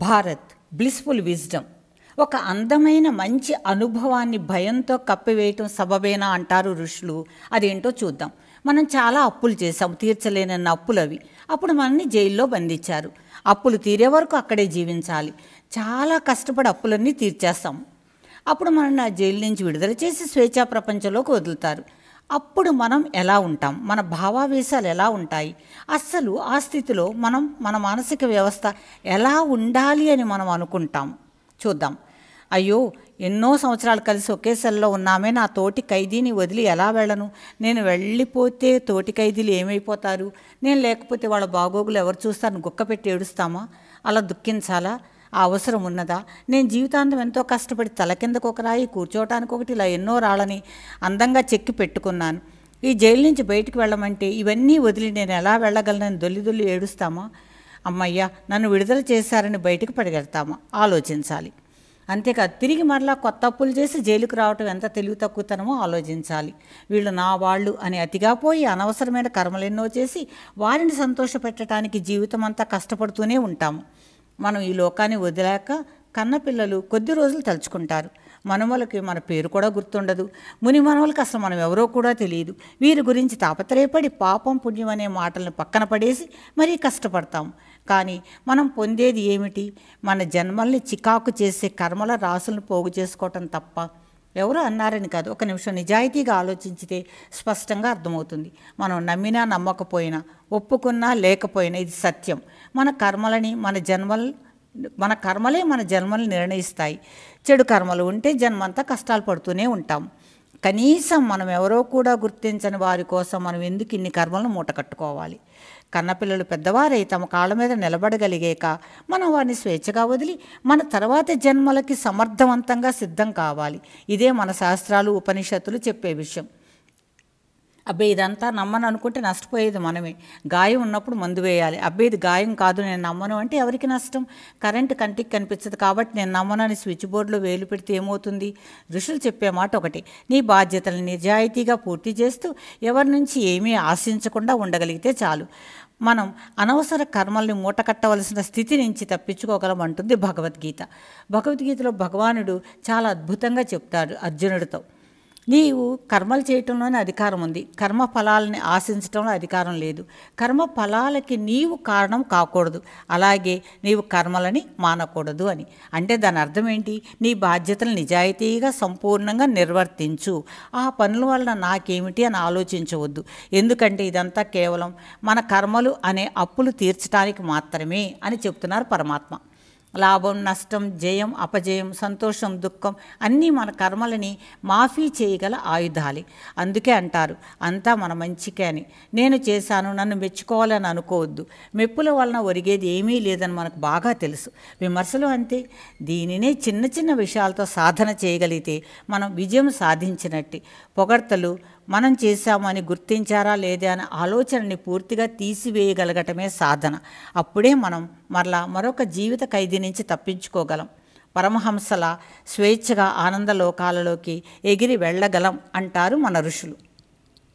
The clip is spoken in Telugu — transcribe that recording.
Bharat blissful wisdom. ఒక అందమైన మంచి అనుభవాన్ని భయంతో కప్పివేయటం సబబేనా అంటారు ఋషులు. అదేంటో చూద్దాం. మనం చాలా అప్పులు చేసాం, తీర్చలేనన్న అప్పులు అవి. అప్పుడు మనల్ని జైల్లో బంధించారు. అప్పులు తీరే వరకు అక్కడే జీవించాలి. చాలా కష్టపడి అప్పులన్నీ తీర్చేస్తాం. అప్పుడు మనల్ని ఆ జైలు నుంచి విడుదల చేసి స్వేచ్ఛా ప్రపంచంలోకి వదులుతారు. అప్పుడు మనం ఎలా ఉంటాం, మన భావావేశాలు ఎలా ఉంటాయి, అస్సలు ఆ స్థితిలో మన మానసిక వ్యవస్థ ఎలా ఉండాలి అని మనం అనుకుంటాం. చూద్దాం. అయ్యో, ఎన్నో సంవత్సరాలు కలిసి ఒకే సెల్లో ఉన్నామే, నా తోటి ఖైదీని వదిలి ఎలా వెళ్ళను, నేను వెళ్ళిపోతే తోటి ఖైదీలు ఏమైపోతారు, నేను లేకపోతే వాళ్ళ బాగోగులు ఎవరు చూస్తారని గుక్క పెట్టి ఏడుస్తామా, అలా దుఃఖించాలా, ఆ అవసరం ఉన్నదా? నేను జీవితాంతం ఎంతో కష్టపడి తల కిందకు ఒక రాయి, కూర్చోవటానికి ఒకటి, ఇలా ఎన్నో రాళ్ళని అందంగా చెక్కి పెట్టుకున్నాను. ఈ జైలు నుంచి బయటికి వెళ్ళమంటే ఇవన్నీ వదిలి నేను ఎలా వెళ్ళగలనని దొల్లి ఏడుస్తామా? అమ్మయ్యా, నన్ను విడుదల చేశారని బయటికి పరిగెడతామా? ఆలోచించాలి. అంతేకాదు, తిరిగి మరలా కొత్త అప్పులు చేసి జైలుకు రావటం ఎంత తెలివి తక్కువతనమో ఆలోచించాలి. వీళ్ళు నా వాళ్ళు అని అతిగా పోయి అనవసరమైన కర్మలెన్నో చేసి వారిని సంతోషపెట్టడానికి జీవితం అంతా కష్టపడుతూనే ఉంటాము. మనం ఈ లోకాన్ని వదిలాక కన్నపిల్లలు కొద్ది రోజులు తలుచుకుంటారు. మనవలకి మన పేరు కూడా గుర్తుండదు. ముని మనవలకి అసలు మనం ఎవరో కూడా తెలియదు. వీరి గురించి తాపత్రయపడి పాపం పుణ్యం అనే మాటలను పక్కన పడేసి మరీ కష్టపడతాం. కానీ మనం పొందేది ఏమిటి? మన జన్మల్ని చికాకు చేసే కర్మల రాసులను పోగు చేసుకోవటం తప్ప. ఎవరో అన్నారని కాదు, ఒక నిమిషం నిజాయితీగా ఆలోచించితే స్పష్టంగా అర్థమవుతుంది. మనం నమ్మినా నమ్మకపోయినా, ఒప్పుకున్నా లేకపోయినా ఇది సత్యం. మన కర్మలే మన జన్మల్ని నిర్ణయిస్తాయి. చెడు కర్మలు ఉంటే జన్మంతా కష్టాలు పడుతూనే ఉంటాం. కనీసం మనం ఎవరో కూడా గుర్తించని వారి కోసం మనం ఎందుకు ఇన్ని కర్మలను మూట కట్టుకోవాలి? కన్నపిల్లలు పెద్దవారై తమ కాళ్ళ మీద నిలబడగలిగాక మనం వారిని స్వేచ్ఛగా వదిలి మన తర్వాతి జన్మలకి సమర్థవంతంగా సిద్ధం కావాలి. ఇదే మన శాస్త్రాలు, ఉపనిషత్తులు చెప్పే విషయం. అబ్బే, ఇదంతా నమ్మను అనుకుంటే నష్టపోయేది మనమే. గాయం ఉన్నప్పుడు మందు వేయాలి. అబ్బే, ఇది గాయం కాదు, నేను నమ్మను అంటే ఎవరికి నష్టం? కరెంటు కంటికి కనిపించదు కాబట్టి నేను నమ్మను అని స్విచ్ బోర్డులో వేలు పెడితే ఏమవుతుంది? ఋషులు చెప్పే మాట ఒకటి, నీ బాధ్యతలను నిజాయితీగా పూర్తి చేస్తూ ఎవరి నుంచి ఏమీ ఆశించకుండా ఉండగలిగితే చాలు. మనం అనవసర కర్మల్ని మూటకట్టవలసిన స్థితి నుంచి తప్పించుకోగలం అంటుంది భగవద్గీత. భగవద్గీతలో భగవానుడు చాలా అద్భుతంగా చెప్తాడు అర్జునుడితో, నీవు కర్మలు చేయటంలోనే అధికారం ఉంది, కర్మ ఫలాలని ఆశించడంలో అధికారం లేదు. కర్మ ఫలాలకి నీవు కారణం కాకూడదు, అలాగే నీవు కర్మలని మానకూడదు అని. అంటే దాని అర్థం ఏంటి? నీ బాధ్యతలు నిజాయితీగా సంపూర్ణంగా నిర్వర్తించు. ఆ పనుల వలన నాకేమిటి అని ఆలోచించవద్దు. ఎందుకంటే ఇదంతా కేవలం మన కర్మలు అనే అప్పులు తీర్చడానికి మాత్రమే అని చెప్తున్నారు పరమాత్మ. లాభం, నష్టం, జయం, అపజయం, సంతోషం, దుఃఖం అన్నీ మన కర్మలని మాఫీ చేయగల ఆయుధాలే. అందుకే అంటారు అంతా మన మంచికే అని. నేను చేశాను, నన్ను మెచ్చుకోవాలని అనుకోవద్దు. మెప్పుల వలన ఒరిగేది ఏమీ లేదని మనకు బాగా తెలుసు. విమర్శలు అంతే. దీనినే చిన్న చిన్న విషయాలతో సాధన చేయగలిగితే మనం విజయం సాధించినట్టే. పొగడ్తలు మనం చేశామని గుర్తించారా లేదా అనే ఆలోచనని పూర్తిగా తీసివేయగలగటమే సాధన. అప్పుడే మనం మరొక జీవిత ఖైదీ నుంచి తప్పించుకోగలం. పరమహంసల స్వేచ్ఛగా ఆనందలోకాలలోకి ఎగిరి వెళ్ళగలం అంటారు మన ఋషులు.